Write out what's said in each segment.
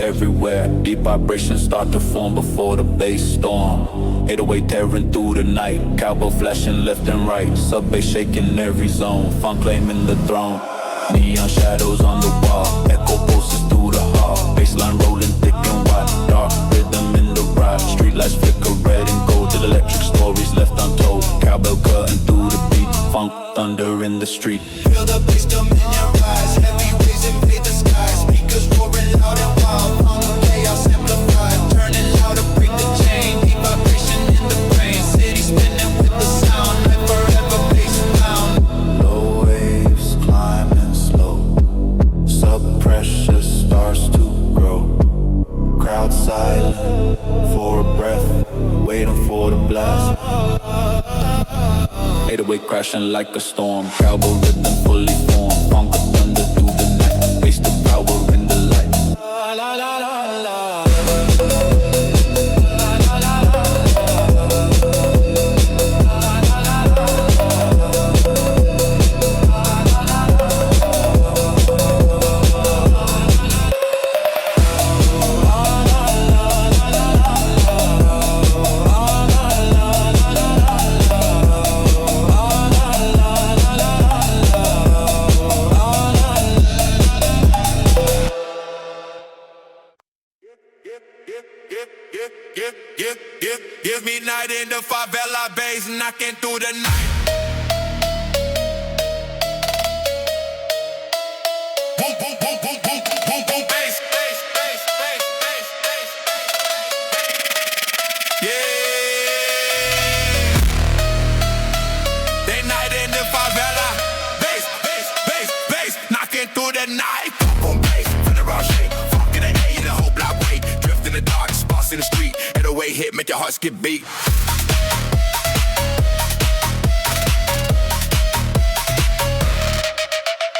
everywhere. Deep vibrations start to form before the bass storm. 808 tearing through the night, cowbell flashing left and right, sub-bass shaking every zone, Phonk claiming the throne. Neon shadows on the wall, echo pulses through the hall, bassline rolling thick and wide, dark rhythm in the ride, streetlights flicker red and gold, till electric stories left untold, cowbell cutting through the beat, Phonk thunder in the street. Feel the bass dominion rise, heavy waves invade the sky, speakers roaring loud and wild, Phonk chaos amplified, turning louder, break the chain, deep vibration in the brain, city spinning with the sound, like forever bass bound. Low waves climbing slow, sub-pressure starts to grow, crowd silent for a breath, waiting for the blast. 808 crashing like a storm, cowbell rhythm fully formed, Phonk thunder through the night, bass the power in the light. La la la la. Give me night in the favela, bass knocking through the night. Boom, boom, boom, boom, boom, boom, boom, bass, bass, bass, bass, bass, bass, bass. Yeah. They night in the favela, bass, bass, bass, bass, knocking through the night. Boom, bass, federal shake, Phonk in the air, in the whole block way, drift in the dark, spots in the street. 808 hit, make your heart skip beat.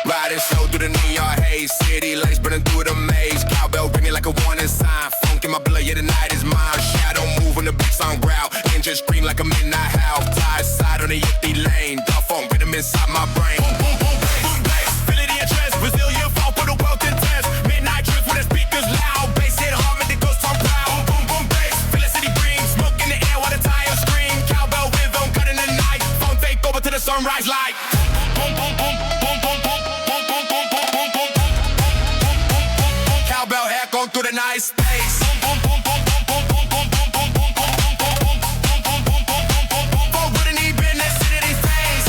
Riding slow through the neon haze, city lights burning through the maze, cowbell ringing like a warning sign, Phonk in my blood, yeah the night is mine. Shadow move when the beats on growl, engine scream like a midnight howl, tie side on the empty lane, the Phonk rhythm inside my brain. Boom, boom, boom, bass, boom, bass, feel it in your chest, Brazilian Phonk for the world to test, midnight drift with the speakers loud, bass hit hard, make the ghost talk proud. Boom, boom, boom, bass, feel the city breathe, smoke in the air while the tires scream, cowbell rhythm cutting the night, Phonk take over to the sunrise light. Boom, boom, boom, boom, boom, boom, boom, boom, boom, boom, boom, boom, boom, boom, cowbell echo through the night space. Boom, boom, boom, boom, boom, boom, boom, boom, boom, boom, boom, boom, boom, boom, boom, boom, boom, boom, boom, Phonk wouldn't need business in their face.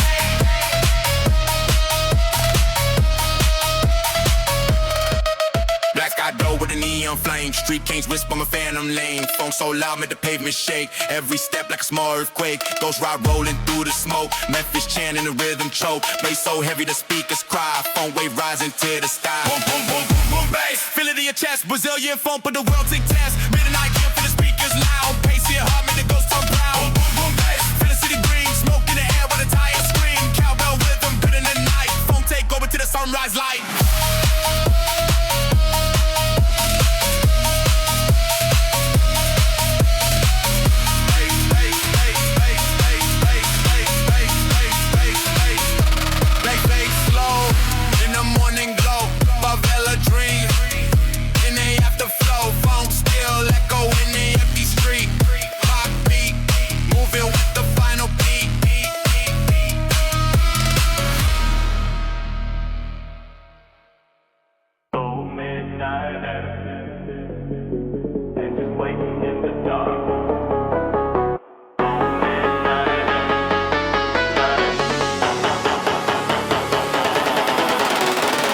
Black sky door with a neon flame, street kings whisper my phantom lane, Phonk so loud make the pavement shake, every step like a small earthquake, ghost ride rolling through the smoke, Memphis chanting the rhythm choke, bass so heavy the speakers cry, Phonk wave rising to the sky. Boom, boom, boom, boom, boom, bass, feel it in your chest, Brazilian Phonk put the world to test, midnight kill for the speakers loud, bass hit hard make the ghost talk proud. Boom, boom, boom, bass, feel the city breathe, smoke in the air while the tires scream, cowbell rhythm good in the night, Phonk take over to the sunrise light.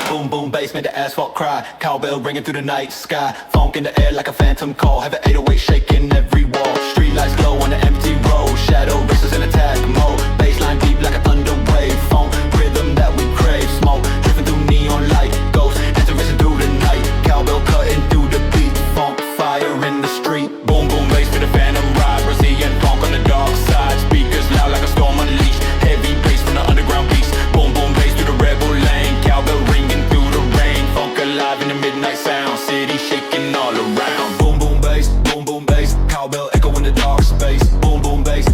Boom, boom, bass made the asphalt cry, cowbell ringing through the night sky, Phonk in the air like a phantom call, have an 808 shaking every wall, street lights glow on the empty road, shadow races in attack mode, bassline deep like a thunder wave, Phonk rhythm that we crave, smoke drifting through neon light, ghosts entering through the night, cowbell cutting through the beat, Phonk fire in the street, boom, boom, bass for the phantom ride, Brazilian Phonk on the dark side, speakers loud like a storm unleashed, heavy bass from the underground beast, boom, boom, bass through the rebel lane, cowbell ringing through the rain, Phonk alive in the midnight sound, city shaking all around. Boom, boom, bass, cowbell echo in the dark space. Boom, boom, bass,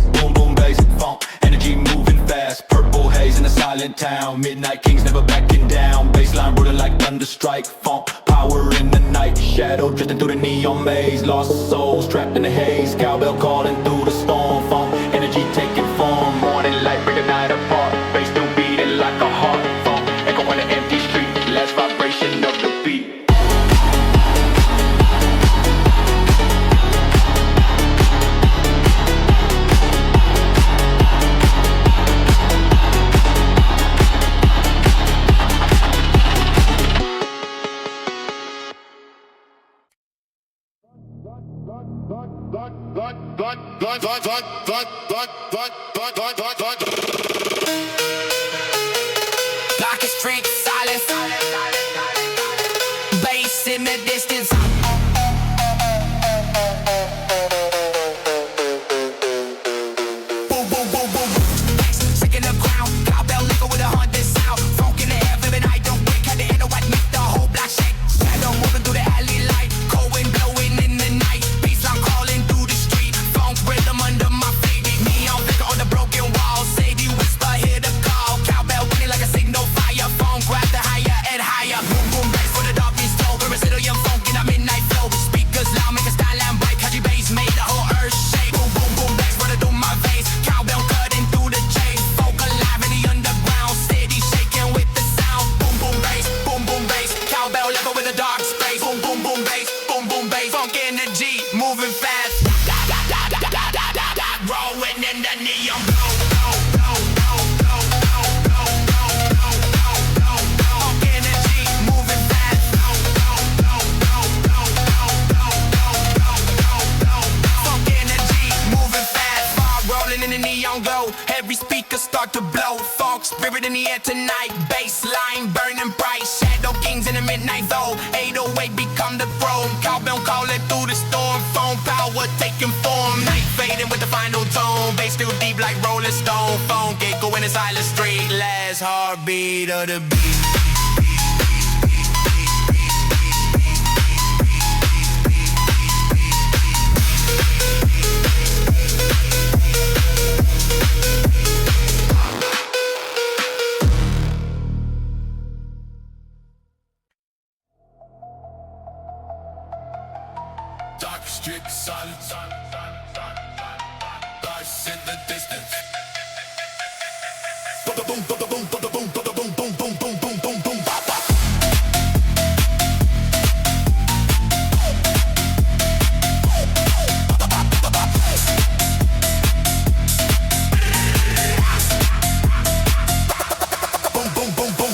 Phonk, energy moving fast. Purple haze in a silent town, midnight kings never backing down. Bassline rolling like thunder strike, Phonk, power in the night, shadow shadow drifting through the neon maze. Lost souls trapped in the haze. Cowbell calling through the storm. Phonk energy taking form. Morning light break the night apart. Bass still beating like a heart. Phonk echo on the empty street. Last vibration of the beat. Darkest street, silence. Bass in the distance. Boom, boom, boom, boom. Shaking the ground. Cowbell liquor with a haunted sound. Phonk in the air, living I don't wake. Had the inner white make the whole block shake. Shadow moving through the alley light. Cold wind blowing in the night. Bassline calling through the street. Phonk rhythm under my feet. Neon flicker on the broken wall. Sadie whisper, hear the call. Cowbell running like a signal fire. Phonk grab the higher and higher. Boom, boom, bass for the dark beats slow. Brazilian funk in a midnight flow. Speakers loud, make a skyline bright. Country bass made the whole earth shake. Boom, boom, boom, bass running through my veins. Cowbell cutting through the chain. Folk alive in the underground. City shaking with the sound. Boom, boom, bass. Boom, boom, bass. Cowbell level with a dark space. Boom, boom, boom, bass. Boom, boom, bass. Funk energy moving fast. Rolling in the neon glow. Funk energy moving fast. Funk energy moving fast. Fog rolling in the neon glow. Every speaker start to blow. Funk spirit in the air tonight. Bassline burning bright. Shadow kings in the midnight though. 808 become the throne. Cowbell calling through the storm. Phone power taking form. Night fading with the final tone. Bass still deep like Rolling Stone. Phone echo in the silent street. Last heartbeat of the beat. Dark street, silence. Lights in the distance. Boom, boom, boom, boom, boom, boom, boom, boom, boom, boom, boom, boom, boom, boom, boom, bop, bop. Boom, boom, boom, boom,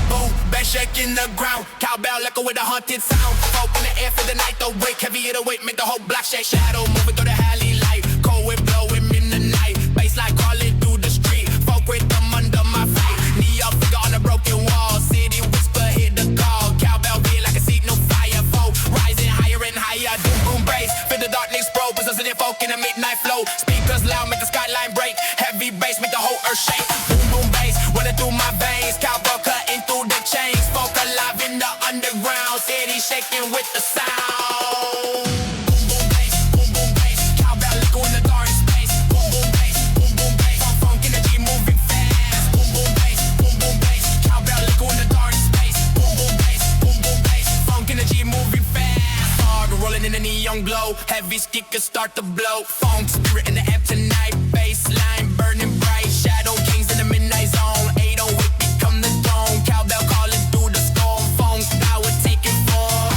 boom. Bass shaking the ground. Cowbell echo with a haunted sound. Folk in the air for the night, the wake. Heavy hit away, make the whole block shake. Shadow moving through the alley light. Cold wind blowing in the night. Bassline calling through the street. Folk rhythm under my feet. Neon figure on the broken wall. City whisper, hit the call. Cowbell feel like a seat, no fire. Folk rising higher and higher. Doom boom bass, feel the darkness pro. Possessing the folk in the midnight flow. Speakers loud, make the skyline break. Heavy bass, make the whole earth shake. Boom boom bass, running through my veins. Cowbell cutting through the chains. Folk alive in the underground. City shaking with the sound. Boom boom bass, boom boom bass. Cowbell echo in the dark space. Boom boom bass, boom boom bass. Funk energy moving fast. Boom boom bass, boom boom bass. Cowbell echo in the dark space. Boom boom bass, boom boom bass. Funk energy moving fast. Fog rolling in the neon glow. Heavy speakers start to blow. Funk spirit in the air tonight. Bassline burning bright. Shadow kings in the midnight zone. 808 become the tone. Cowbell calling through the storm. Phone power taking form.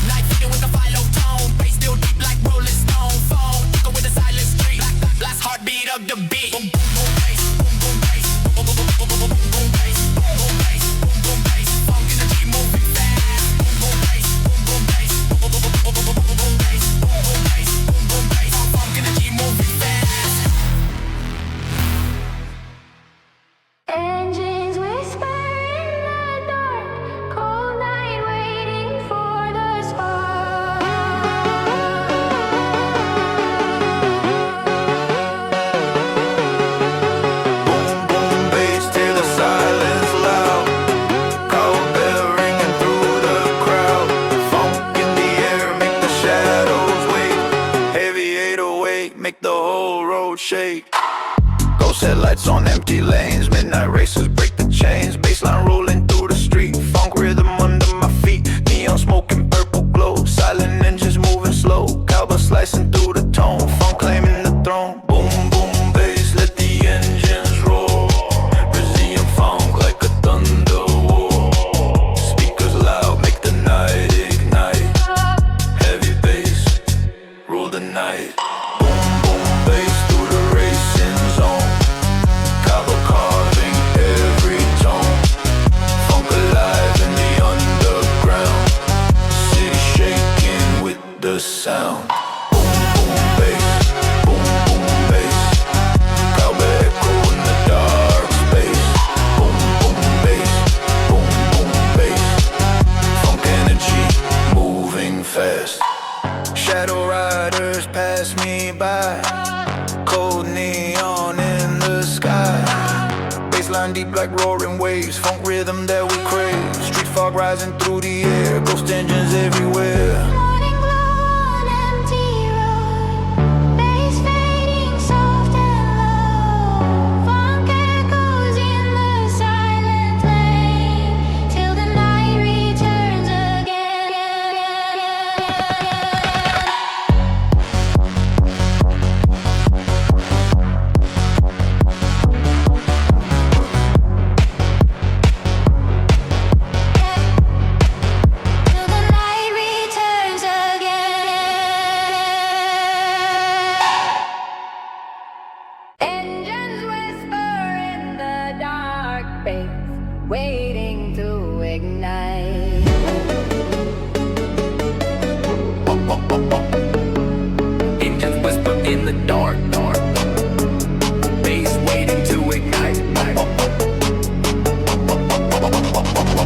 Night figure with the final tone. Bass still deep like Rolling Stone. Phone echo with the silent street. Last heartbeat of the beat. Boom boom boom bass. Boom boom bass. Boom boom boom boom boom boom bass. Boom boom bass. Boom boom bass. Funk energy moving fast. Boom boom bass. Boom boom bass. Boom boom boom boom boom boom bass. Boom boom bass. Boom boom bass. Funk energy moving fast. Engines whisper in the dark, cold night waiting for the spark. Boom, boom, bass till the silence loud. Cowbell ringing through the crowd. Funk in the air, make the shadows wake. Heavy 808, make the whole road shake. Ghost headlights on empty lanes. Midnight race racers break the chains, baseline rolling through the street. Funk rhythm under my feet, neon smoking purple glow. Silent engines moving slow, cowbell slicing through the tone. Funk claiming the throne. Boom, boom, bass, let the engines roar. Brazilian funk like a thunder war. Speakers loud, make the night ignite. Heavy bass, rule the night. Boom, boom, bass through the racing zone. Cowbell carving every tone. Funk alive in the underground. City shaking with the sound. Boom, boom, bass. Boom, boom, bass. Cowbell echo in the dark space. Boom, boom, bass. Boom, boom, bass. Funk energy moving fast. Shadow riders pass me by. Cold neon in the sky. Baseline deep like roaring waves. Funk rhythm that we crave. Street fog rising through the air. Ghost engines everywhere. Morning glow on empty road, bass fading soft and low. Funk echoes in the silent lane till the night returns again. Till the night returns again. Engines whisper in the dark space, waiting to ignite. Engines whisper in the dark, dark. Bass waiting to ignite.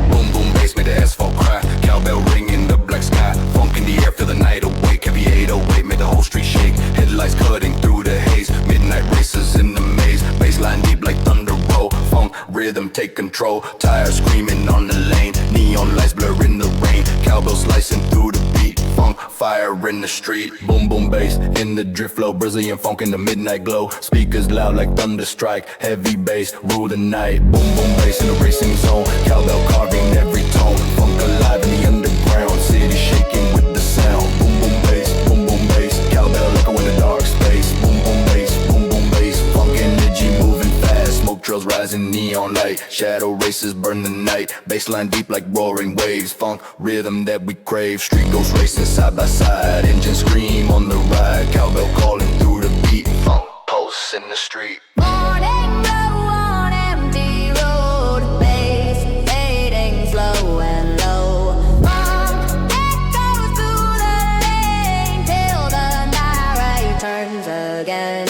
Boom, boom, bass made the asphalt cry. Cowbell ring in the black sky. Funk in the air, feel the night awake. Heavy 808 made the whole street shake. Headlights cutting through the haze. Midnight racers in the maze. Baseline deep like thunder roll. Funk rhythm take control. Tires screaming on the lane. Neon lights blur in the rain. Cowbell slicing through the beat. Funk fire in the street. Boom, boom, bass in the drift flow. Brazilian funk in the midnight glow. Speakers loud like thunder strike. Heavy bass rule the night. Boom, boom, bass in the racing zone. Cowbell carving every tone. Funk alive in the underground. City shaking with the sound. Boom, boom, bass. Boom, boom, bass. Cowbell echo in the dark space. Boom, boom, bass. Boom, boom, bass. Funk energy moving fast. Smoke trails rising, neon light. Shadow races burn the night. Baseline deep like roaring waves. Funk rhythm that we crave. Street ghosts racing side by side. Engines scream on the ride. Cowbell calling through the beat. Funk pulse in the street. Morning glow on empty road, bass fading slow and low. Funk echoes through the lane till the night returns again.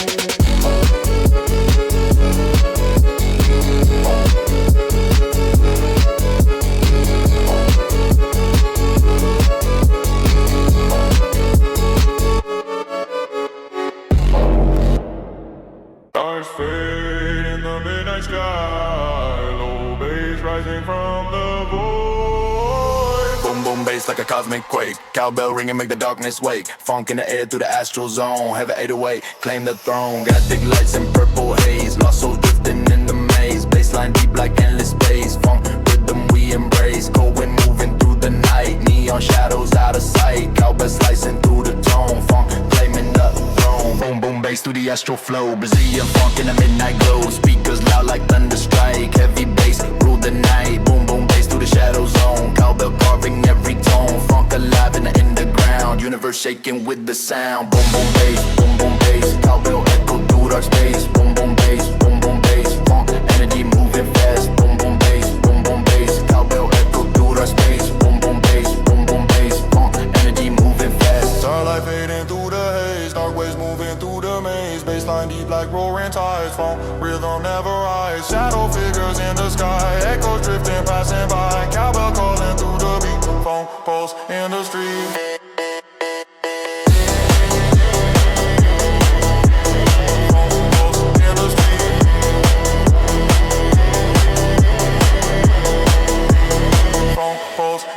Stars fade in the midnight sky. Low bass rising from the void. Boom, boom, bass like a cosmic quake. Cowbell ringing, make the darkness wake. Funk in the air through the astral zone. Have an 808, claim the throne. Got thick lights and purple haze. Lost souls drifting in the maze. Baseline deep like endless space. Funk rhythm we embrace. Going, moving through the night. Neon shadows out of sight. Cowbell slicing through the tone. Funk claiming the throne. Boom, boom, bass through the astral flow. Brazilian funk in the midnight glow. Speakers loud like thunder strike. Heavy bass rule the night. Boom, boom, bass through the shadow zone. Cowbell carving every tone. Funk alive in the underground. Universe shaking with the sound. Boom, boom, bass. Boom, boom, bass. Cowbell echo through dark space. Boom, boom, bass. Boom, boom, bass. Funk energy moving fast. Boom, boom, bass. Boom, boom, bass. Cowbell echo through dark space. Boom, boom, bass. Boom, boom, bass. Funk energy moving fast. Starlight fading through the haze. Dark waves moving through the maze. Baseline deep like roaring tides. Funk rhythm never rise. Shadow figures in the sky. Echoes drifting, passing by. Cowbell calling through the beat. Funk pulse in the street.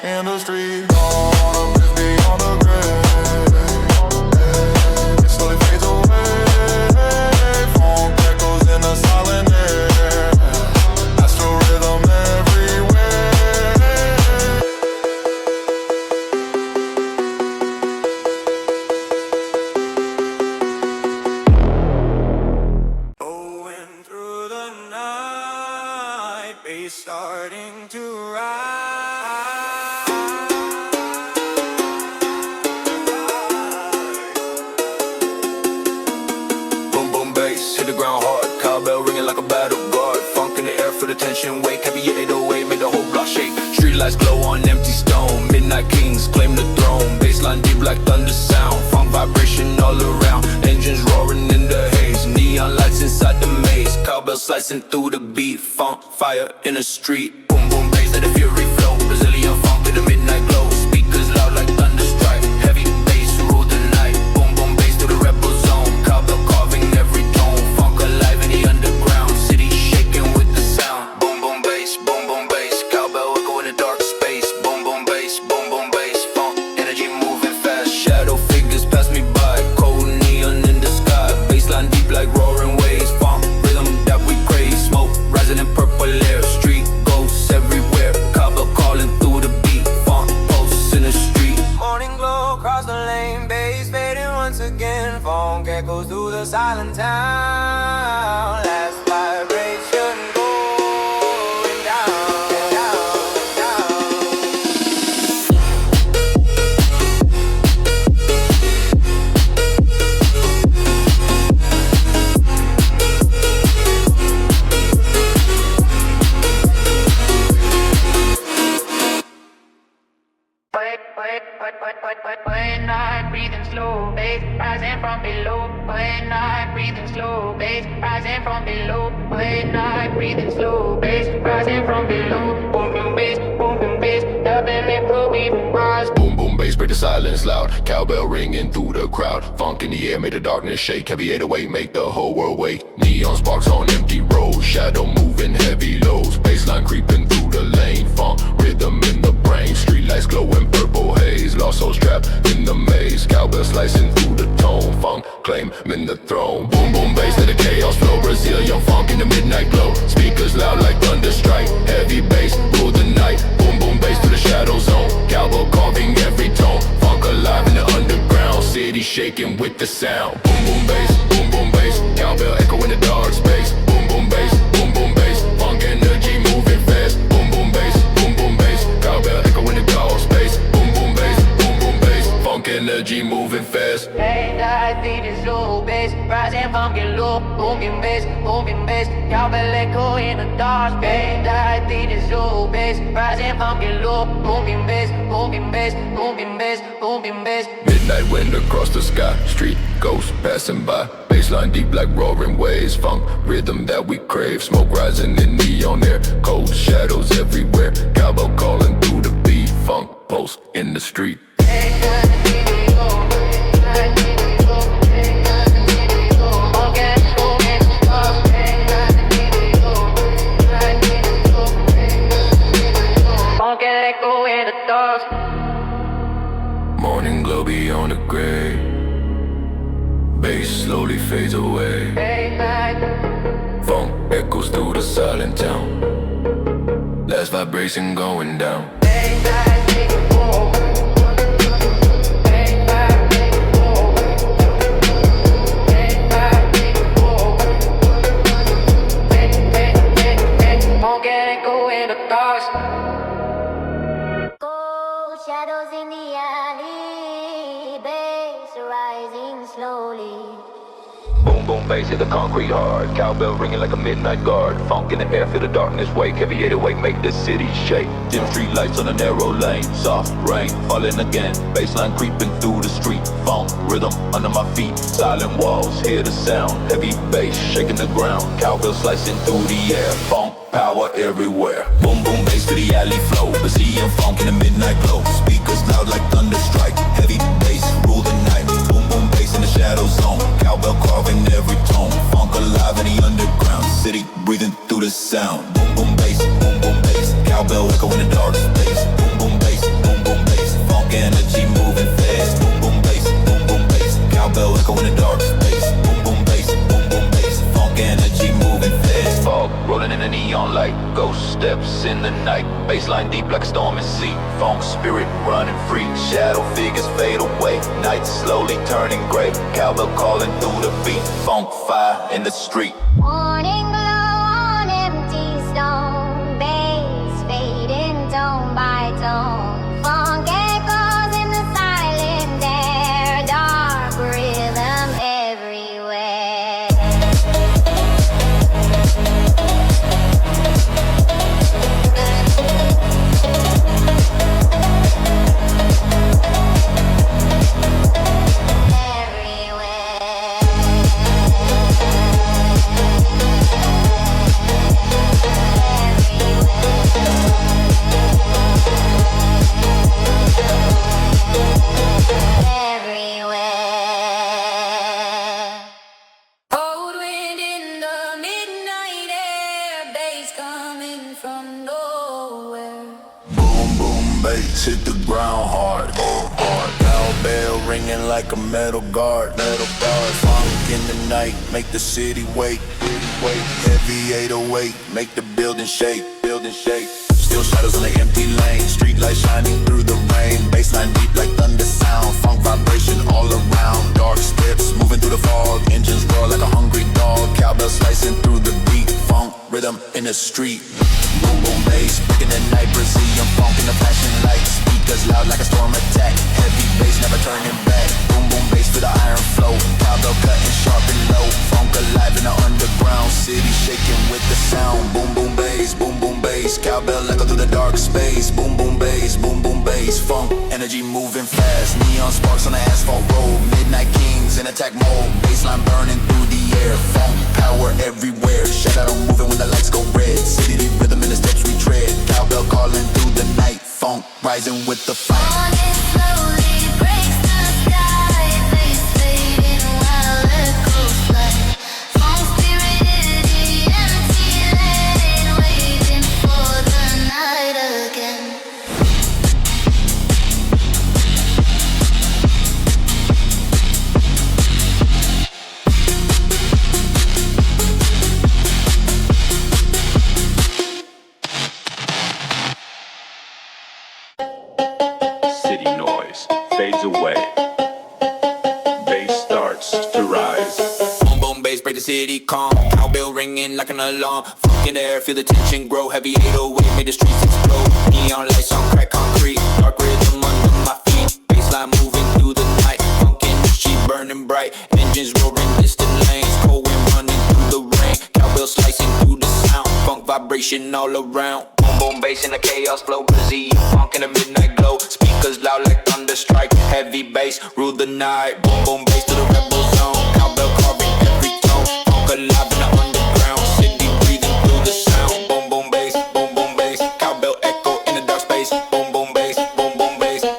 In the street, all of this beyond the grave. It slowly fades away. Phonk echoes in the silent air. starting to rise. Boom boom bass, hit the ground hard. Cowbell ringing like a battle guard. Funk in the air for the tension, wake. Heavy 808, make the whole block shake. Street lights glow on empty stone. Midnight kings claim the throne. Baseline deep like thunder sound. Funk vibration all around. Engines roaring in the haze. Neon lights inside the maze. Cowbell slicing through the beat. Funk fire in the street. Boom boom bass, let the fury flow. Brazilian funk with the midnight glow. Speakers loud like thunder strike. Heavy bass rule the night. Boom boom bass to the rebel zone. Cowbell carving every tone. Funk alive in the underground. City shaking with the sound. Boom boom bass, boom boom bass. Cowbell echo in the dark space. Boom boom bass, boom boom bass. Funk energy moving fast. Shadow figures pass me by. Cold neon in the sky. Baseline deep like roaring waves. Funk rhythm that we crave. Smoke rising in purple air. Street ghosts everywhere. Cowbell calling through the beat. Funk posts in the street. Morning glow across the lane, bass fading once again. Phonk echoes through the silent town. Last vibration going down, down, down. When I breathing slow, bass rising from below. When I breathing slow, bass rising from below. When I breathing slow, bass rising from below. Boom boom bass, nothing left to even rise. Boom boom bass, break the silence loud. Cowbell ringing through the crowd. Funk in the air, make the darkness shake. Heavy 808, make the whole world wake. Neon sparks on empty roads. Shadow moving heavy lows. Baseline creeping through the lane. Funk rhythm in the brain. Street lights glowing purple haze. Lost souls trapped in the maze. Cowbell slicing through the tone. Funk claiming the throne. Boom boom bass, let the chaos flow. Brazilian funk in the midnight glow. Speakers loud like thunder strike. Heavy bass rule the night. Boom boom bass to the shadow zone. Cowbell carving every tone. Funk alive in the underground. City shaking with the sound. Boom boom bass, boom boom bass. Cowbell echo in the dark space. Boom boom bass, boom boom bass. Funk energy moving fast. Boom boom bass, boom boom bass. Cowbell echo in the dark space. Boom boom bass, boom boom bass. Funk energy moving fast. Hey, I beat is low bass, rising from below. Booming bass, cowbell echo in the dark space. I beat is low bass, rising from below. Booming bass, booming bass. Midnight wind across the sky. Street ghosts passing by. Baseline deep like roaring waves. Funk rhythm that we crave. Smoke rising in neon air. Cold shadows everywhere. Cowbell calling through the beat. Funk pulse in the street. Morning glow beyond the gray. Bass slowly fades away. Funk echoes through the silent town. Last vibration going down. Shadows in the alley, bass rising slowly. Boom boom bass hit the concrete hard. Cowbell ringing like a midnight guard. Funk in the air, feel the darkness wake. Heavy 808 make the city shake. Dim street lights on a narrow lane. Soft rain falling again. Baseline creeping through the street. Funk rhythm under my feet. Silent walls hear the sound. Heavy bass shaking the ground. Cowbell slicing through the air. Funk power everywhere. Boom boom bass to the alley flow. Brazilian funk in the midnight glow. Speakers loud like thunder strike. Heavy bass rule the night. Boom boom bass in the shadow zone. Cowbell carving every tone. Funk alive in the underground. City breathing through the sound. Boom boom bass, boom boom bass. Cowbell echo in the dark space. Boom boom bass, boom boom bass. Funk energy moving fast. Boom boom bass, boom boom bass. Cowbell echo in the dark space. Boom boom bass, boom boom bass. Funk energy moving fast. Fog rolling in the neon light. Ghost steps in the night. Baseline deep like a storm at sea. Funk spirit running free. Shadow figures fade away. Night slowly turning gray. Cowbell calling through the beat. Funk fire in the street. Morning glow on empty stone, bass from nowhere. Boom, boom, bass, hit the ground hard, hard. Cowbell ringing like a metal guard, Phonk in the night, make the city wait. Heavy 808, make the building shake. Still shadows in the empty lane, street lights shining through the rain. Bassline deep like thunder sound, funk vibration all around. Dark steps moving through the fog, engines roar like a hungry dog. Cowbell slicing through the beat, funk rhythm in the street. Boom boom bass, breaking the night, Brazilian funk in the flashing lights. Speakers loud like a storm attack, heavy bass never turning back. Boom boom bass for the iron flow, cowbell cutting sharp and low. Funk alive in the underground, city shaking with the sound. Boom boom bass, cowbell echo through the dark space. Boom boom bass, funk energy moving fast. Neon sparks on the asphalt road, midnight kings in attack mode. Bassline burning through the air, funk power everywhere. Shadow moving when the lights go red. City rhythm in the steps we tread. Cowbell calling through the night, funk rising with the fight. On it slowly breaks the sky, face fading while echoes fly. Phone spirit in the empty lane, waiting for the night again. City noise fades away. Bass starts to rise. Boom boom bass, break the city calm. Cowbell ringing like an alarm. Funk in the air, feel the tension grow. Heavy 808 made the streets explode. Neon lights on crack concrete. Dark rhythm under my feet. Bassline moving through the night. Funk energy burning bright. Engines roaring distant lanes. Cold wind running through the rain. Cowbell slicing through the sound. Funk vibration all around. Boom boom bass in the chaos flow. Brazilian funk in the midnight glow. Speakers loud like thunder strike. Heavy bass rule the night. Boom boom bass to the rebel zone. Cowbell carving every tone. Funk alive in the underground. City breathing through the sound. Boom boom bass, cowbell echo in the dark space. Boom boom bass,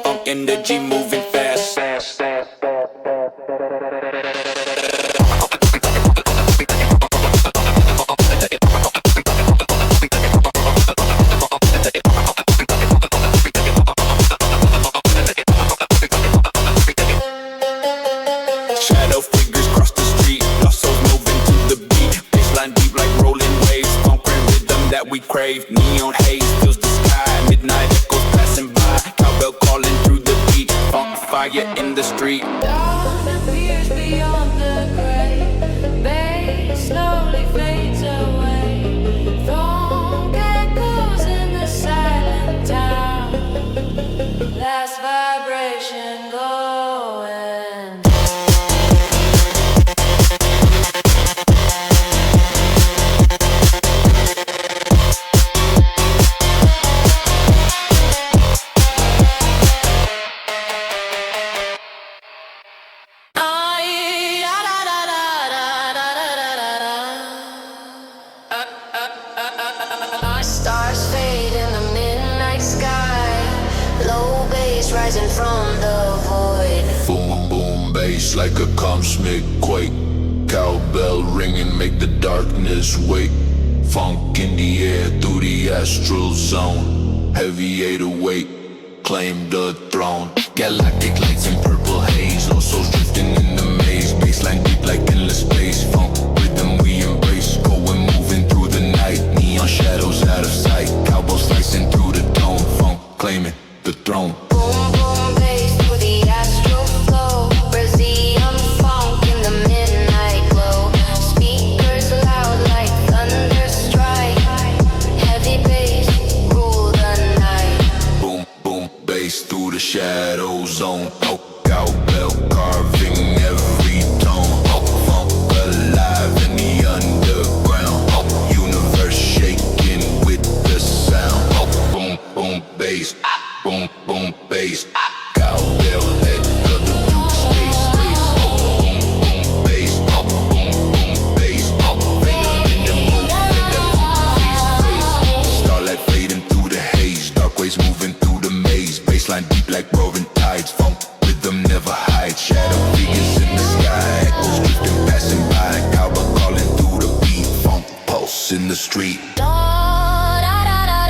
funk energy moving fast. Shadow figures cross the street, lost souls moving to the beat. Bassline deep like rolling waves, funk rhythm that we crave. Neon haze fills the sky, midnight echoes passing by. Cowbell calling through the beat, funk fire in the street. Dawn appears beyond the gray. Bass slowly fades away. Phone echoes in the silent town. Last vibration going. Stars fade in the midnight sky. Low bass rising from the void. Boom boom bass like a cosmic quake. Cowbell ringing make the darkness wake. Funk in the air through the astral zone. Heavy 808 claim the throne. Galactic lights and purple haze. Lost souls drifting in the maze. Bassline deep like endless space. Funk rhythm we embrace. Going moving through the night. Neon shadows out of sight. Cowbell slicing through the tone. Funk claiming the throne. Boom boom bass through the astral flow. Brazilian funk in the midnight glow. Speakers loud like thunder strike. Heavy bass rule the night. Boom boom bass through the shadow zone. Oh, cowbell carving every tone. Oh, funk alive in the underground. Oh, universe shaking with the sound. Oh, boom boom bass, boom boom bass. Cowbell echo the Duke space. Oh, boom boom bass. Oh, boom boom bass. Oh, venom in the move, let that face. Starlight fading through the haze. Dark waves moving through the maze. Bassline deep like roaring tides. Funk rhythm never hides. Shadow figures in the sky. Echoes drifting passing by. Cowbell calling through the beat. Funk pulse in the street. Da da da da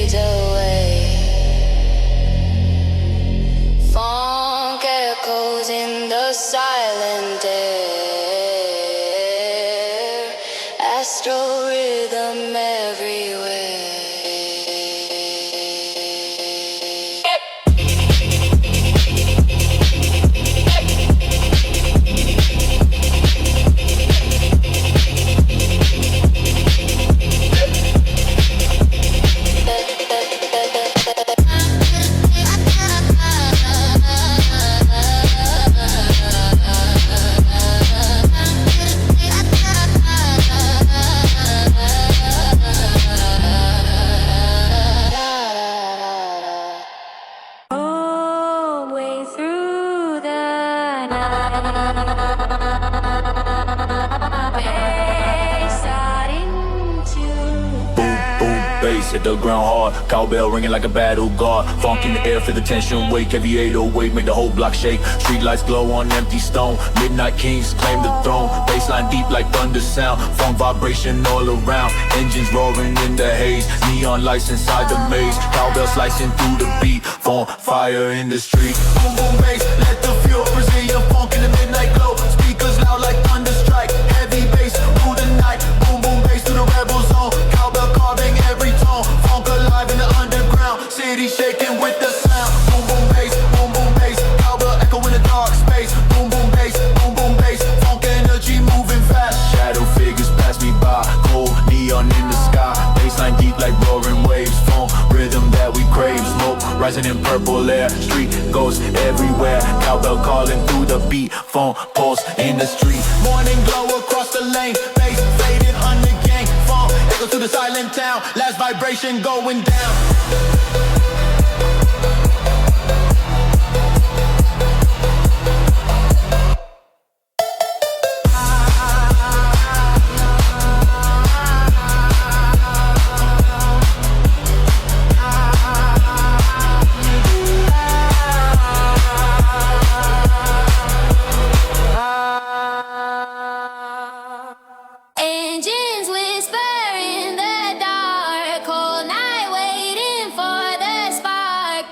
fades away. Phonk echoes in the silent air. Astral rhythm everywhere. Way through the night, starting to Boom, boom, bass hit the ground hard. Cowbell ringing like a battle guard. Funk in the air, feel the tension wake. Heavy 808 make the whole block shake. Street lights glow on empty stone. Midnight kings claim the throne. Bassline deep like thunder sound. Funk vibration all around. Engines roaring in the haze. Neon lights inside the maze. Cowbell slicing through the beat. Funk fire in the street. Boom boom bass, let the fuel Brazilian funk in the midnight glow. Speakers loud like thunder strike. Heavy bass through the night. Boom boom bass through the rebel zone. Cowbell carving every tone. Funk alive in the underground. City shaking with the sound. Boom boom bass, boom boom bass. Cowbell echo in the dark space. Boom boom bass, boom boom bass. Funk energy moving fast. Shadow figures pass me by. Cold neon in the sky. Bassline deep like roaring waves. Funk rhythm that we crave. Smoke rising in purple air. Street goes everywhere. Cowbell calling through the beat. Funk pulse in the street. Morning glow across the lane. Bass faded under gang. Funk echoes through the silent town. Last vibration going down. engines whisper in the dark, whole night waiting for the spark.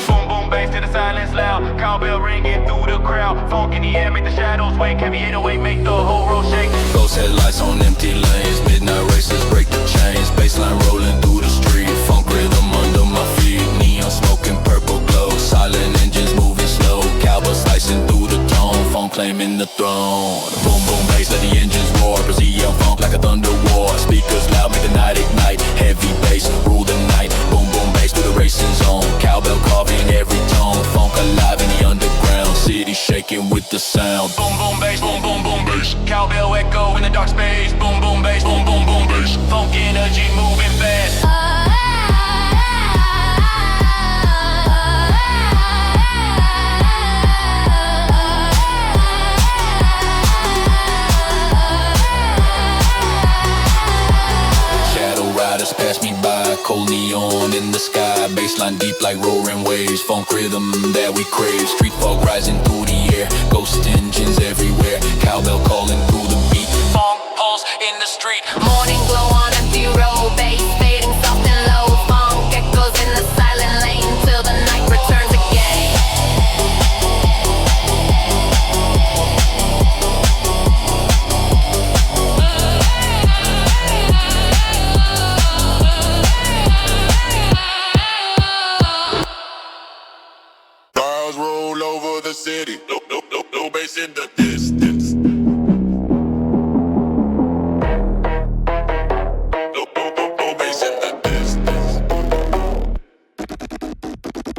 Boom boom bass to the silence loud. Cowbell ringing through the crowd. Funk in the air make the shadows wake. Heavy 808 make the whole road shake. Ghost headlights on empty lanes. Midnight races break the chains. Bassline rolling through the street. Funk rhythm under my feet. Neon smoking purple glow. Silent engines moving slow. Cowbell slicing through the tone. Funk claiming the throne. Boom boom bass let the engines roar. Brazilian funk like a thunder war. Speakers loud make the night ignite. Heavy bass rule the night. Boom boom bass through the racing zone. Cowbell carving every tone. Funk alive in the underground. City shaking with the sound. Boom boom bass, boom boom boom bass. Cowbell echo in the dark space. Boom boom bass, boom boom boom bass. Funk energy moving fast. Shadow riders pass me by. Cold neon in the sky. Bassline deep like roaring waves. Funk rhythm that we crave. Street fog rising through the air. Ghost engines everywhere. Cowbell calling through the beat. Funk pulse in the street. Morning glow on empty road, bass fading soft and low. Funk echoes in the silent lane till the night returns again. Clouds roll over the city. No bass in the distance. No bass in the distance.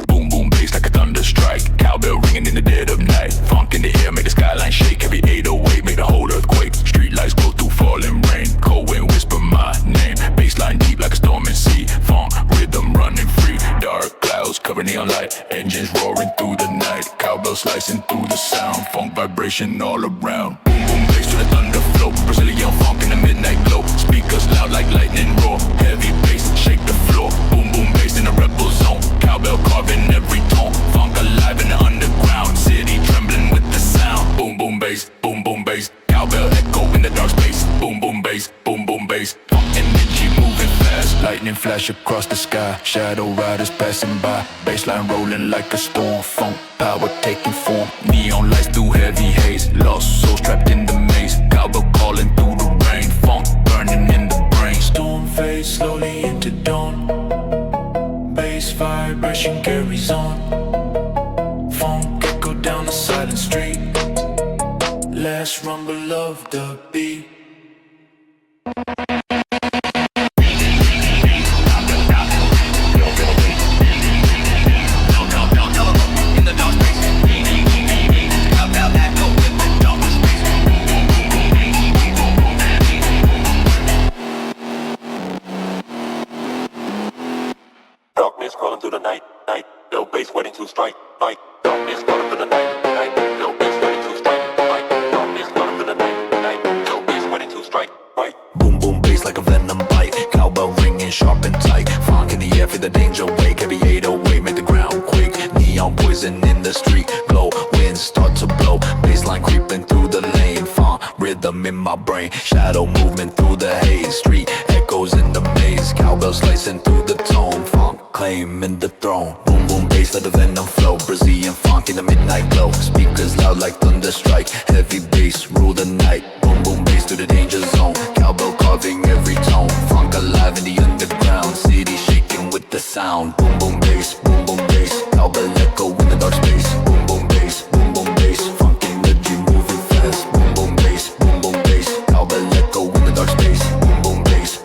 Boom boom bass like a thunder strike. Cowbell ringing in the dead of night. Funk in the air make the skyline shake. Heavy 808 make the whole earthquake. Street lights glow through falling rain. Cold wind whisper my name. Bassline deep like a storming sea. Funk rhythm running free. Dark clouds cover neon light. Engines roaring through the night. Cowbell slicing through the sound. Funk vibration all around. Boom boom bass to the thunder flow. Brazilian funk in the midnight glow. Speakers loud like lightning roar. Heavy bass shake the floor. Boom boom bass in the rebel zone. Cowbell carving every tone. Funk alive in the underground. City trembling with the sound. Boom boom bass, boom boom bass. Cowbell sky, shadow riders passing by, baseline rolling like a storm, funk power taking form, neon lights through heavy haze, lost souls trapped in the maze, cowbell calling through the rain, funk burning in the brain. Storm fades slowly into dawn, bass vibration carries on, funk echo down the silent street, last rumble of the beat. Darkness crawling through the night, night. No bass waiting to strike, night. Darkness crawling through the night, night. No bass waiting to strike, night. Darkness crawling through the night, night. No bass waiting to strike, right. Boom boom bass like a venom bite, cowbell ringing sharp and tight, funk in the air, feel the danger wake, heavy 808 make the ground quake, neon poison in the street, glow, winds start to blow, bassline creeping through the lane, funk rhythm in my brain, shadow movement through the haze, street echoes in the maze, cowbell slicing through the tone, funk claiming the throne, boom boom bass like the venom flow, Brazilian funk in the midnight glow, speakers loud like thunder strike, heavy bass rule the night, boom boom bass to the danger zone, cowbell carving every tone, funk alive in the underground, city shaking with the sound, boom boom bass, cowbell echo in the dark space, boom boom bass, funk energy moving fast, boom boom bass, cowbell echo in the dark space, boom boom bass,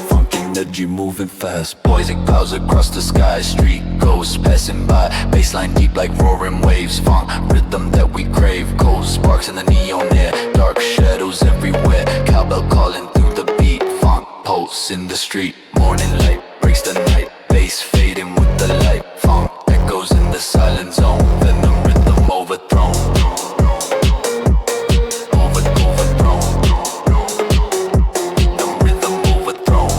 funk energy moving fast, boys like clouds across the sky, street ghosts passing by, bassline deep like roaring waves, funk rhythm that we crave, cold sparks in the neon air, dark shadows everywhere, cowbell calling through the beat, funk pulse in the street, morning light breaks the night, bass fading with the light, funk echoes in the silent zone, venom rhythm overthrown, overthrown, the rhythm overthrown.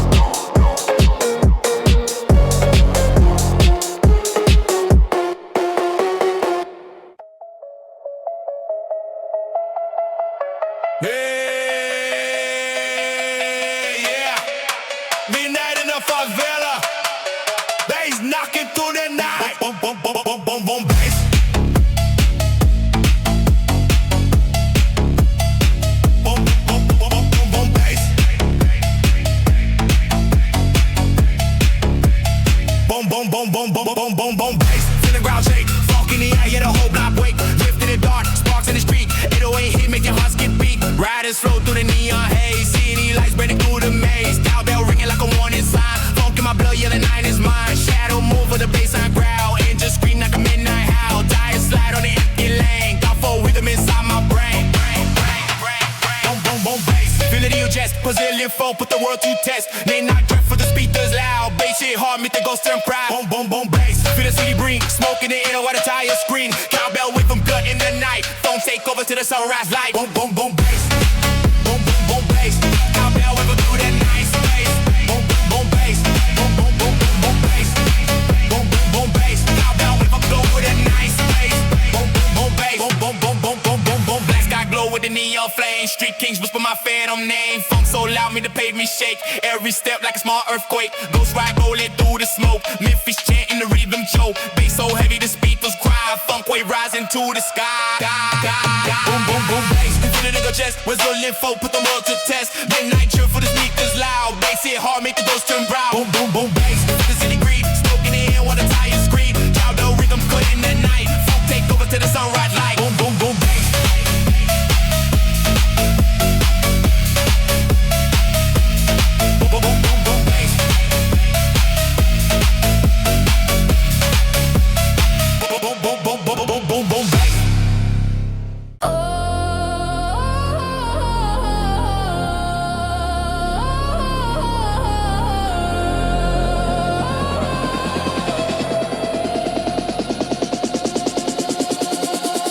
Hey, yeah. Midnight in the favela. Bass knocking through the night. Boom, boom, boom, boom, boom, boom, bass. Boom, boom, boom, boom, boom, boom, bass. Boom, boom, boom, boom, boom, boom, boom, boom, bass. Feel the ground shake. Funk in the air, yeah, the whole block wake. Drift in the dark, sparks in the street. 808 hit, make your heart skip beat. Riders flow through the neon haze. City lights breaking through the maze. Cowbell ringing like a warning sign. Funk in my blood, yeah, the night is mine. Shadow move with the bassline growl. Engine scream like a midnight howl. Tire slide on the empty lane. Got full rhythm inside my brain. Boom, boom, boom, bass. Feel it in your chest. Brazilian folk put the world to test. They not drift for the speakers loud. Bass shit hard, make the ghost turn proud. Boom, boom, boom, bass. Feel the city bring. Smoke in the air while the tires scream. Cowbell with them gut in the night. Phone take over to the sunrise light. Boom, boom, boom, bass. Boom, boom, boom, bass. Cowbell with them through that nice bass. Boom, boom, boom, bass. Boom, boom, boom, boom, boom, bass. Boom, boom, boom, bass. Cowbell with them through that nice bass. Boom, boom, boom, bass. Boom, boom, boom, boom, boom, boom, boom. Black sky glow with the neon flame. Street kings whisper my phantom name. Funk so loud, me the pavement shake. Every step like a small earthquake. Ghost ride rolling through the smoke. Memphis chanting the rhythm choke. Bass so heavy the speakers cry. Funk wave rising to the sky. Boom, boom, boom, bass. Feel it in your chest. Brazilian folk put the world to test. Midnight chill for the speakers loud. Bass hit hard, make the ghost turn brown. Boom, boom, boom, bass. The city green. Smoke in the air while the tires scream. Cowbell rhythm cut in the night. Funk take over to the sunrise light. Boom, boom, boom, bass. Boom, boom, boom, boom, boom, bass. Boom, boom, boom, boom, boom, boom, boom, boom, bass.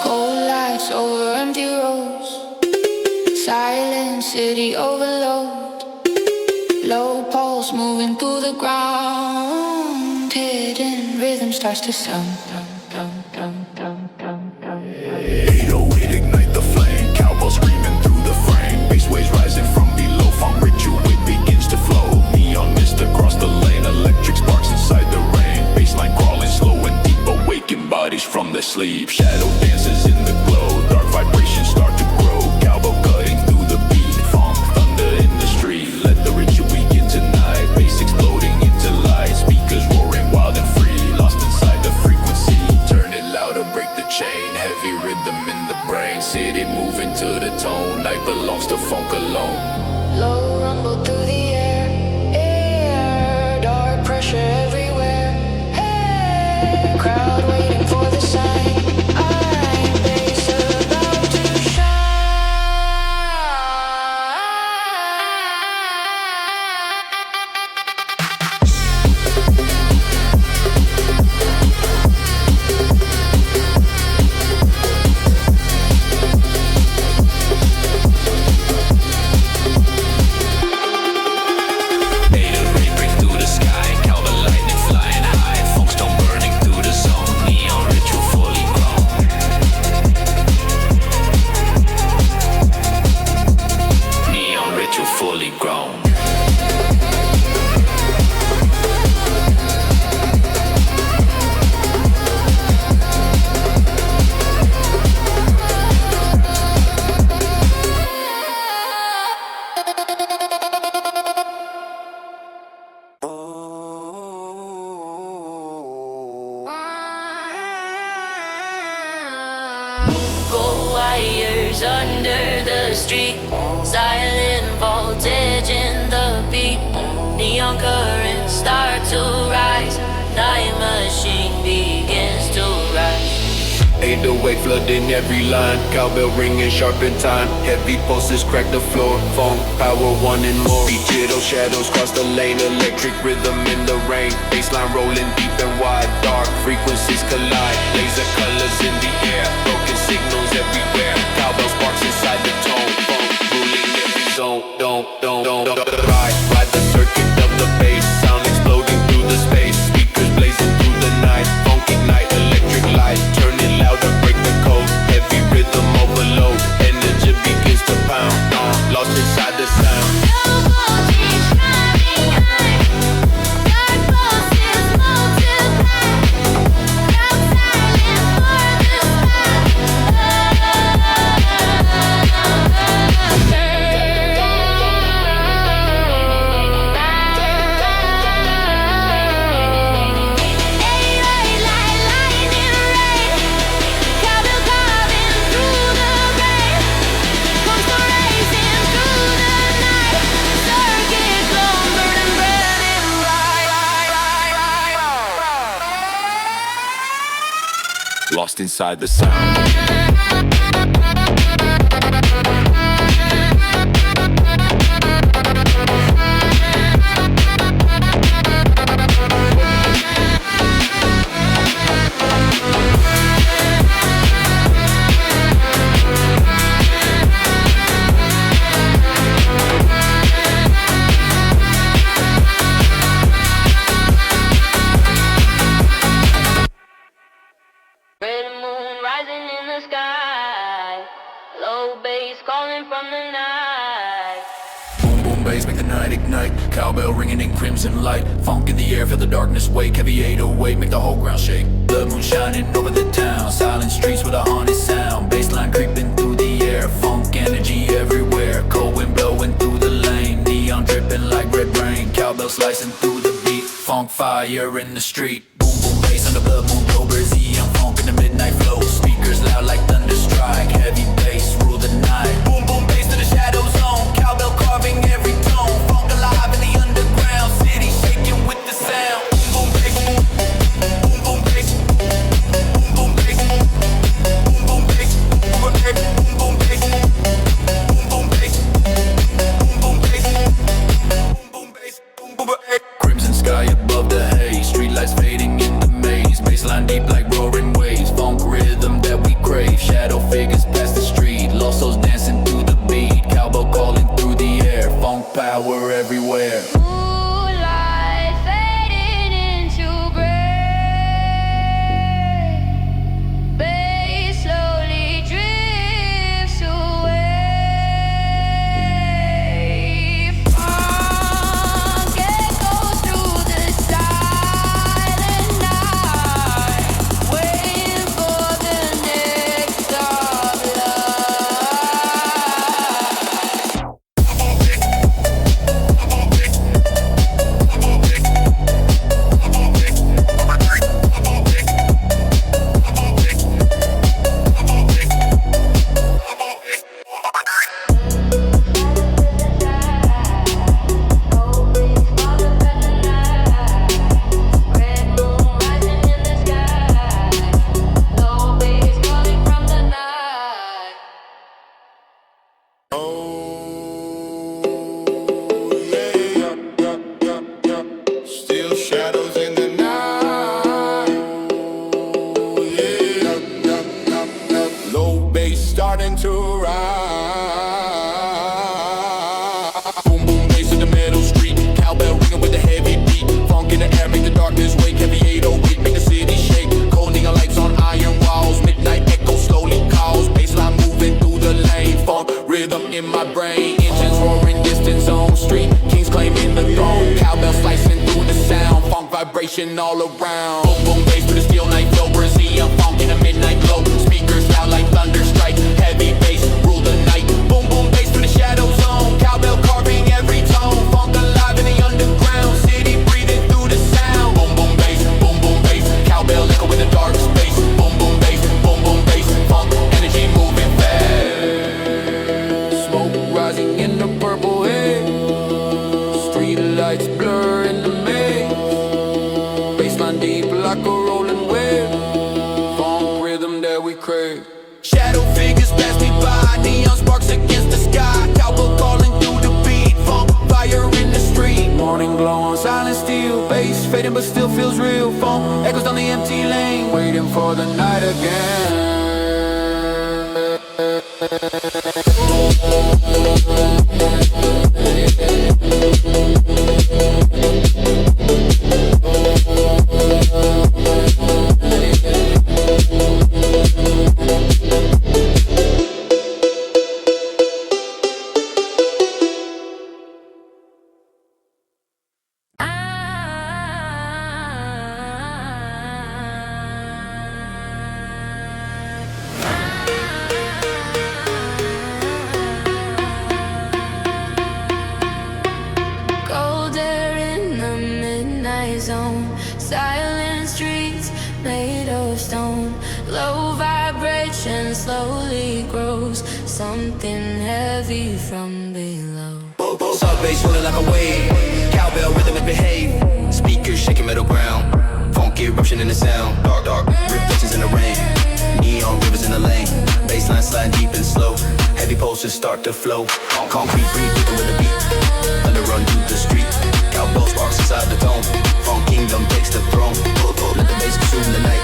Cold lights over empty roads. Silent city overload. Low pulse moving through the ground. Hidden rhythm starts to sound. 808 ignite the flame, cowbell screaming through the frame, bass waves rising from below, funk ritual it begins to flow, neon mist across the lane, electric sparks and rise from their sleep. Shadow dances in the glow, dark vibrations start to grow. Cowbell cutting through the beat, funk thunder in the street. Let the ritual begin tonight, bass exploding into light. Speakers roaring wild and free, lost inside the frequency. Turn it louder, break the chain, heavy rhythm in the brain. City moving to the tone, night belongs to funk alone. Low rumble through the air, dark pressure everywhere. Hey, crowd waiting for the sign. I'm bass about to fully grown. Gold wires under the street, silent voltage in the beat. Neon currents start to rise, night machine begins to rise. 808 flooding every line, cowbell ringing sharp in time. Heavy pulses crack the floor, phone power one and more. Digital shadows cross the lane, electric rhythm in the rain. Baseline rolling deep and wide, dark frequencies collide. Laser colors in the air, broken signals everywhere. Cowbell sparks inside the tone, phone ruling every zone. Don't ride the circuit of the bass, sound exploding through the space. Speakers blazing through the night, funk ignite, electric light. Turn it louder, break the code. Heavy rhythm overload, energy begins to pound. Lost inside the sound. Lost inside the sound. Red moon rising in the sky, low bass calling from the night. Boom boom bass make the night ignite. Cowbell ringing in crimson light. Funk in the air, feel the darkness wake. Heavy 808 make the whole ground shake. Blood moon shining over the town. Silent streets with a haunted sound. Bassline creeping through the air. Funk energy everywhere. Cold wind blowing through the lane. Neon dripping like red rain. Cowbell slicing through the beat. Funk fire in the street. Boom boom bass on the blood moon cobras. Eon funk in the midnight flow. Speakers loud like thunder strike. Heavy bass rule the night. Boom boom bass to the shadow zone. Cowbell carving every tone. Funk alive in the underground. City shaking with the sound. Boom boom bass. Boom boom bass. Boom boom bass. Boom boom bass. Boom boom bass. Boom boom bass. Boom boom bass. Boom boom bass. Boom boom bass. Crimson sky above the haze. Streetlights fading in the maze. Bassline deep like roaring waves. Funk rhythm that we crave. Shadow figures past the street. Lost souls dancing through the beat. Cowbell calling through the air. Funk power everywhere. Moonlight fading into gray. Bass slowly drifts away. Funk echoes through the silent night. to ride. Boom boom bass in the middle street, cowbell ringing with the heavy beat. Funk in the air, make the darkness wake. Heavy 808, make the city shake. Cold neon lights on iron walls, midnight echo slowly calls. Bassline moving through the lane, funk rhythm in my brain. Engines roaring, distance on street, kings claiming the throne. Cowbell slicing through the sound, funk vibration all around. Boom boom bass through the steel night flow, Brazilian funk in a midnight glow. Speakers loud like thunder strike, heavy bass rule the night. Boom boom bass through the shadow zone, cowbell carving every tone. Funk alive in the underground, city breathing through the sound. Boom boom bass, cowbell echo in the dark space. Boom boom bass, funk energy moving fast. Smoke rising in the purple haze, street lights blur in the maze. Bassline deep like a rolling wave, funk rhythm that we crave. Shadow figures pass me by, neon sparks against the sky. Cowbell calling through the beat, funk fire in the street. Morning glow on silent steel, bass fading but still feels real. Funk echoes down the empty lane, waiting for the night again. Colder in the midnight zone, silent streets made of stone. Low vibration slowly grows, something heavy from below. Sub-bass rolling like a wave, cowbell rhythm and behave. Speakers shaking metal ground, funk eruption in the sound. Dark, reflections in the rain, neon rivers in the lane. Bassline sliding deep and slow, heavy pulses start to flow. Concrete breathe rhythm with the beat, thunder run through the street. Cowbell sparks inside the dome, funk kingdom takes the throne. Let the bass consume the night,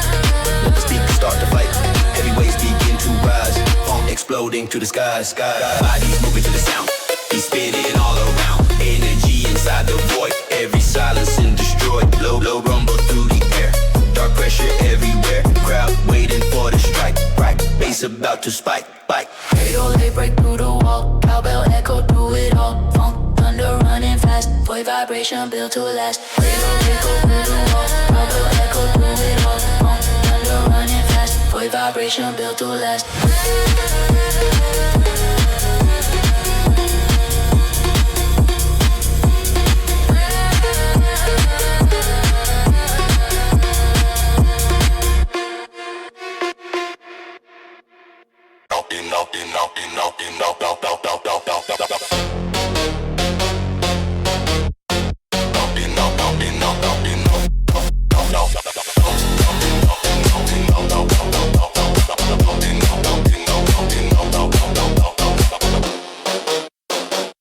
let the speakers start to fight. Heavy waves begin to rise, funk exploding to the skies. Bodies moving to the sound, he's spinning all around. Energy inside the void, every silence and destroyed. Low rumble through the air, dark pressure everywhere. Crowd waiting for the strike, right bass about to spike. 808 break through the wall, cowbell echo through it all. Funk thunder running fast, void vibration built to last. 808 go through the wall, cowbell echo through it all. Funk thunder running fast, void vibration built to last.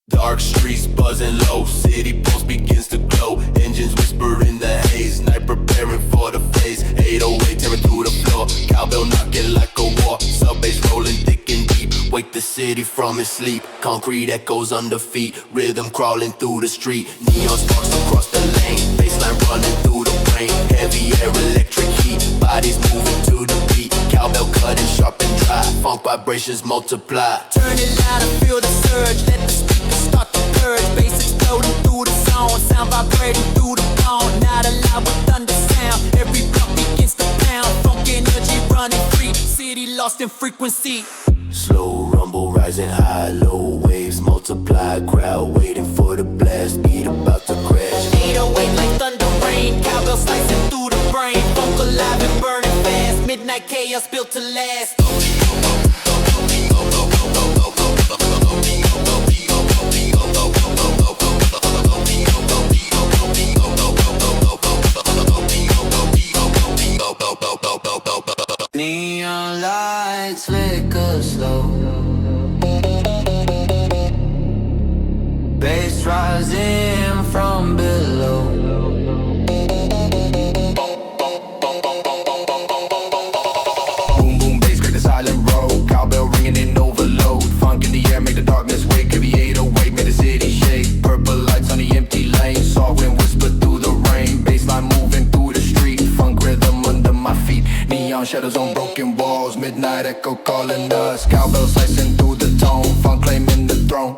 Dark streets buzzing low, city pulse begins to glow. Engines whisper in the haze, night preparing for the phase. 808 tearing through the floor, cowbell knocking like a war. Sub-bass rolling thick and deep, wake the city from its sleep. Concrete echoes under feet, rhythm crawling through the street. Neon sparks across the lane, bassline running through the brain. Heavy air, electric heat, bodies moving to the beat. Cowbell cutting sharp and dry, funk vibrations multiply. Turn it loud and feel the surge, let the speakers start to purge. Bass exploding through the zone, sound vibrating through the bone. Not allowed with thunder sound, every block begins to pound. Funk energy running free, city lost in frequency. Slow rumble rising high, low waves multiply. Crowd waiting for the blast, beat about to crash. 808 like thunder rain, cowbell slicing through the brain. Funk alive and burning fast, midnight chaos built to last. Neon lights flicker slow, bass rising from below. Boom boom bass, break the silent on, shadows on broken walls. Midnight echo calling us. Cowbell slicing through the tone. Phonk claiming the throne.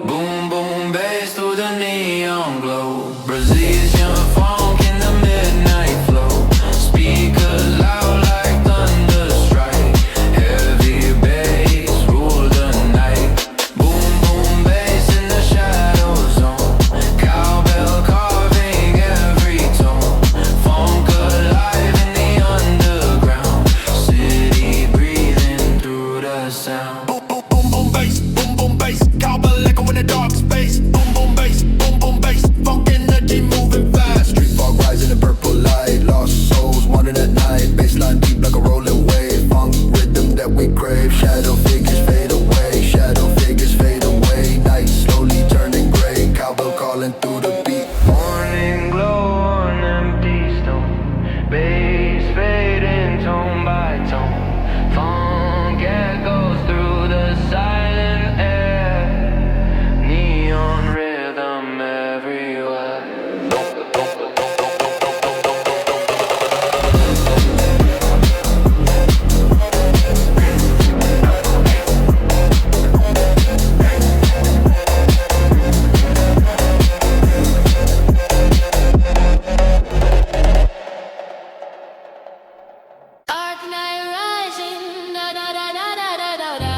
Boom, boom, bass through the neon glow. Brazilian funk in the midnight flow. Speakers loud like thunder strike. Heavy bass rule the night. Boom, boom, bass in the shadow zone. Cowbell carving every tone. Funk alive in the underground. City breathing through the sound. Boom, boom, boom, boom, bass. Boom, boom, bass. Cowbell echo in the dark space. Boom, boom, bass. Boom, boom, bass. Funk energy moving fast. Street fog rising in purple light. Lost souls wandering at night. Baseline deep like a rolling wave. Funk rhythm that we crave. Shadow figures fade away. Shadow figures fade away. Night slowly turning gray. Cowbell calling through the beat. Morning glow on empty stone. Bass fading tone by tone. Funk echoes through the silent air. Neon rhythm everywhere. Dark night rising, da da da da da da da da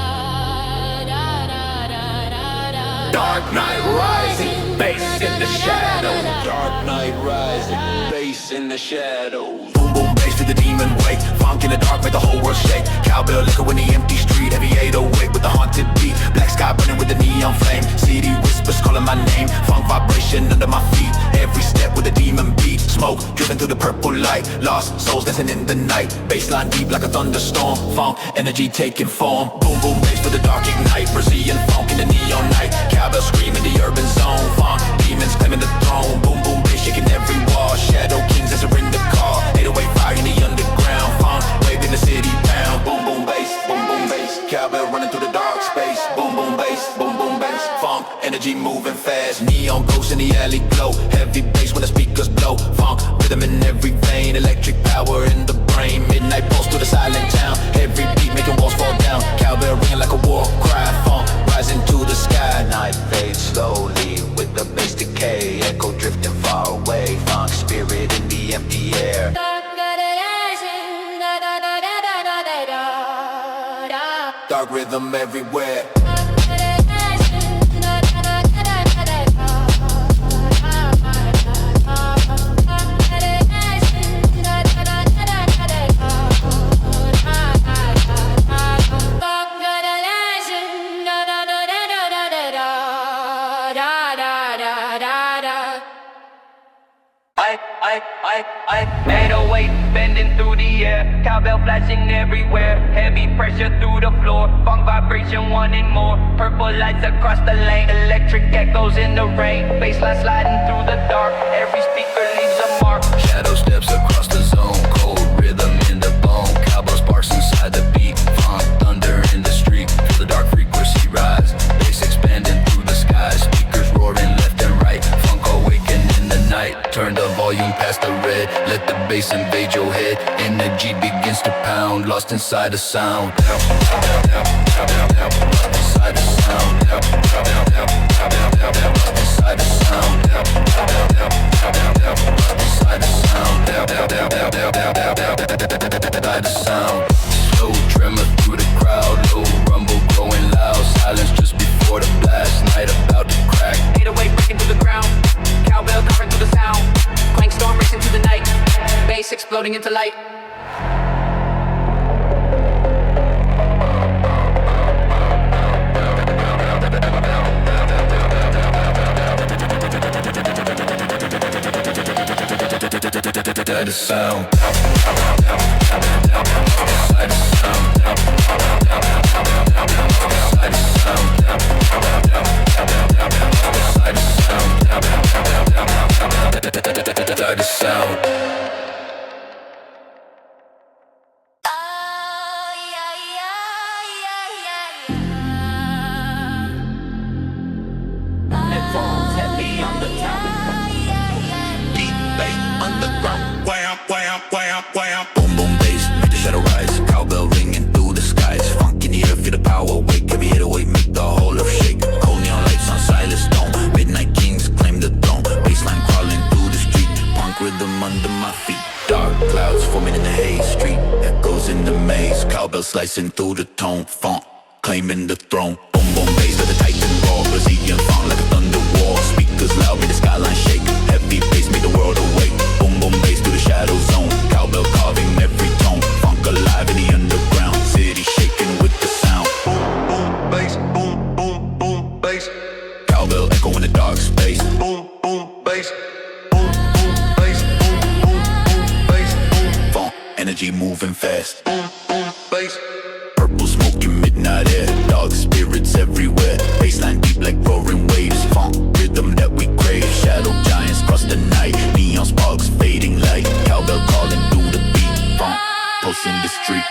da da da da. Dark night rising, bass in the shadows. Dark night rising, bass in the shadows. Boom, boom, bass to the demon wake. Funk in the dark make the whole world shake. Cowbell echo in the empty street. Heavy 808 with the haunted beat. Black sky burning with the neon flame. City whispers calling my name. Funk vibration under my feet. Every step with a demon beat. Smoke driven through the purple light. Lost souls dancing in the night. Baseline deep like a thunderstorm. Funk energy taking form. Boom, boom, bass for the dark ignite. Brazilian funk in the neon night. Cowbell screaming the urban zone. Funk demons claiming the throne. Boom, boom, bass shaking every wall. Shadow kings as they're in the car. 808 fire in the underground. Funk waving the city down. Boom, boom, bass. Boom, boom, bass. Cowbell running through the dark space. Boom, boom, bass. Boom, boom, bass. Funk energy moving fast. Neon ghosts in the alley glow. Heavy bass when the speakers blow. Funk rhythm in every vein. Electric power in the brain. Midnight pulse through the silent town. Every beat making walls fall down. Cowbell ringing like a war cry. Funk rising to the sky. Night fades slowly with the bass decay. Echo drifting far away. Funk spirit in the empty air. Dark night rising, da da da da da da da da da. Dark rhythm everywhere. Dark night rising, da da da da da da da da. Dark night rising, da da da da da da da da. Dark night rising, da da da da da da da da da da. I 808 bending through the air. Cowbell flashing everywhere. Heavy pressure through the floor. Funk vibration wanting more. Purple lights across the lane. Electric echoes in the rain. Bassline sliding through the dark. Every speaker leaves a mark. Shadow steps across the zone. Cold rhythm in the bone. Cowbell sparks inside the beat. Funk thunder in the street. Feel the dark frequency rise. Bass expanding through the sky. Speakers roaring left and right. Funk awaken in the night. Turn the volume past the red. Let the bass invade your head. Energy begins to pound. Lost inside the sound. Lost inside the sound. Lost inside the sound. Inside the sound. Inside the sound. Slow tremor through the crowd. Low rumble growing loud. Silence just before the blast. Night about to crack. 808 breaking through the ground. Cowbell covering through the sound. Clank storm racing through the night. Bass exploding into light. The sound. The sound. Headphones heavy on the top. Deep bass underground. Wham, wham, wham, wham. Boom, boom, bass. cowbell slicing through the tone. Phonk, claiming the throne. Boom boom bass with a titan roar. Brazilian funk like a thunder war. Speakers loud, make the skyline shake. Heavy bass make the world awake. Boom boom bass through the shadow zone. Cowbell carving every tone. Funk alive in the underground. City shaking with the sound. Boom, bass, boom, boom, boom, bass. Cowbell echo in the dark space. Boom, boom, bass. Boom, boom, bass. Boom, boom, boom, bass. Funk, energy moving fast. Boom, boom, bass. Purple smoke in midnight air. Dog spirits everywhere. Bassline deep like roaring waves. Funk, rhythm that we crave. Shadow giants cross the night. Neon sparks fading light. Cowbell calling through the beat. Funk, pulsing the street.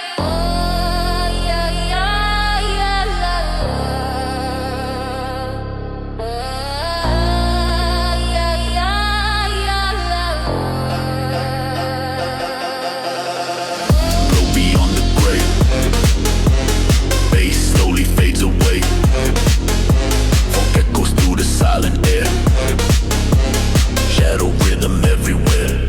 Low beyond the grave. Bass slowly fades away. Funk echoes through the silent air. Shadow rhythm everywhere.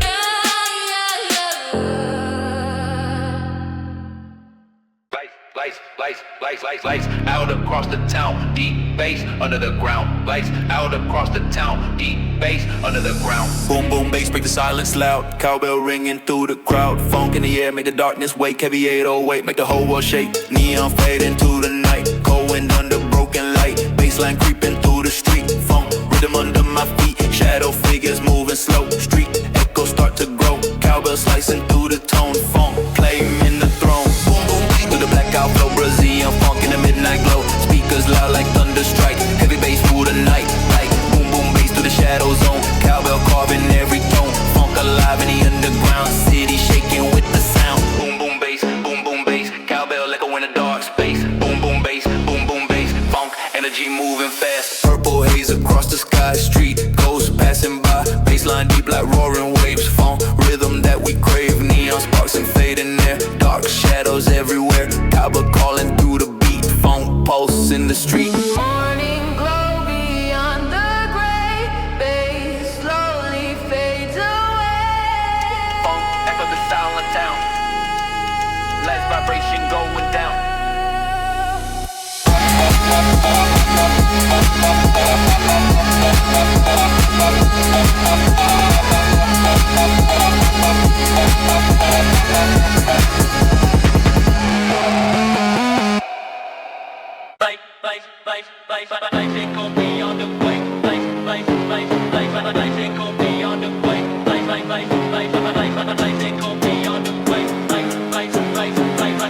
Lights out across the town, deep bass under the ground. Lights out across the town, deep bass under the ground. Boom boom bass break the silence loud. Cowbell ringing through the crowd. Funk in the air make the darkness wake. Heavy 808 make the whole world shake. Neon fade into the night. Cold wind under broken light. Bassline creeping through the street. Funk rhythm under my feet. Shadow figures moving slow. Street echoes start to grow. Cowbell slicing through the tone. Funk claiming the throne. Boom boom through the blackout flow. Brazilian funk in the midnight glow. Speakers loud like thunder strike. Heavy bass through the night. Like boom boom bass through the shadow zone. Cowbell carving every tone. Funk alive in the underground. City shaking with the sound. Boom boom bass, boom boom bass. Cowbell echo in the dark space. Boom boom bass, boom boom bass. Funk energy moving fast. Purple haze across the sky. Street ghosts passing by. Bassline deep like roaring waves. Funk rhythm that we crave. Neon sparks and fading there. Dark shadows everywhere. Cowbell calling through the beat. Funk pulse in the street. Morning glow beyond the gray. Bass slowly fades away. Funk echo the silent town. Last vibration going down. Lights ain't gon' be on the way. Lights ain't gon' be on the way. Lights ain't gon' be on the way.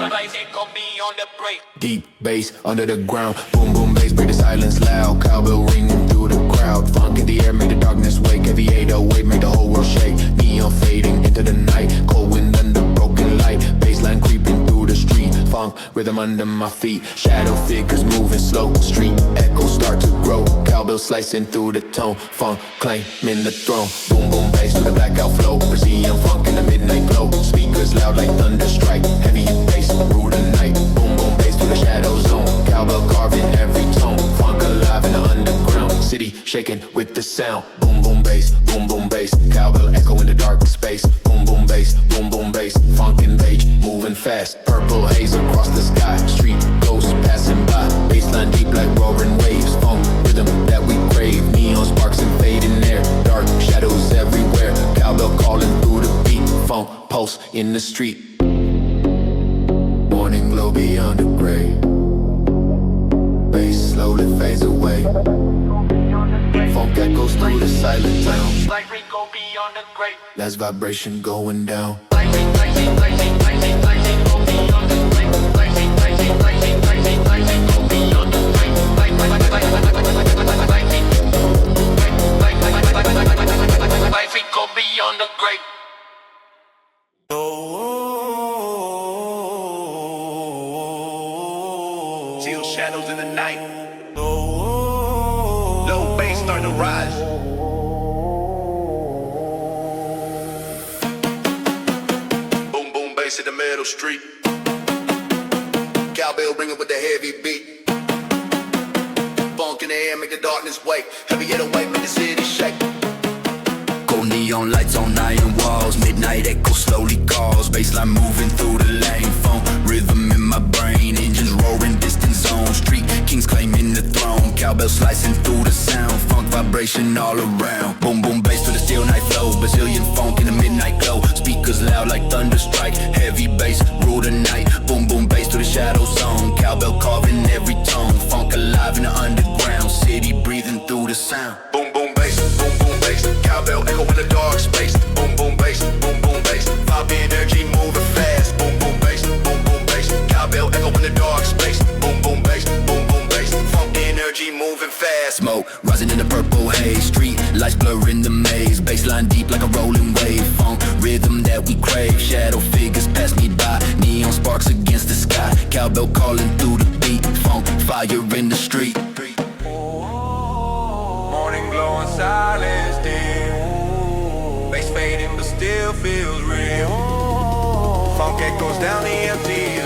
Lights ain't gon' be on the break. Deep bass under the ground. Boom boom bass break the silence loud. Cowbell ringing through the crowd. Funk in the air make the darkness wake. Heavy 808 make the whole world shake. Neon fading into the night. Cold wind under broken light. Bassline creeping through the street. Funk rhythm under my feet. Shadow figures moving slow. Street echoes start to grow. Cowbell slicing through the tone. Funk claiming the throne. Boom boom bass through the blackout flow. Brazilian funk in the midnight glow. Speakers loud like thunder strike. Heavy bass through the night. Boom boom bass through the shadow zone. Cowbell carving every tone. Funk alive in the underground. City shaking with the sound. Boom boom bass, boom boom bass. Cowbell echo in the dark space. Boom boom bass, boom boom bass. Funk and rage moving fast. Purple haze across the sky. Street ghosts passing by. Bassline deep like roaring waves. Funk rhythm that we crave. Neon sparks and fading air. Dark shadows everywhere. Cowbell calling through the beat. Funk pulse in the street. Morning glow beyond the gray. Bass slowly fades away. Funk echoes through the silent town. Light ring gon' be on the great. Last vibration going down. Lights ain't gon' be on the great. Lights ain't gon' be on the great. Life ain't gon' be on the great. Chill shadows in the night. Low bass start to rise. Boom boom bass in the middle street. Cowbell ringing with the heavy beat. Funk in the air make the darkness wake. Heavy 808 make the city shake. Cold neon lights on iron walls. Midnight echo slowly calls. Bassline moving through the lane. Funk rhythm in my dancing all around. Boom boom bass to the steel night flow, Brazilian funk in the midnight glow. Speakers loud like thunder strike, heavy bass rule the night. Boom boom bass to the shadow zone, cowbell carving every tone. Funk alive in the underground, city breathing through the sound. Boom boom bass, cowbell echo in the dark space. Boom boom bass, vibe energy moving fast. Boom boom bass, cowbell echo in the dark space. Boom boom bass, funk energy moving fast. Smoke rising in the purple haze, street lights blurring the maze. Bassline deep like a rolling wave, funk rhythm that we crave. Shadow figures pass me by, neon sparks against the sky. Cowbell calling through the beat, funk fire in the street. Morning glow and silence dim. Bass fading but still feels real. Funk echoes down the empty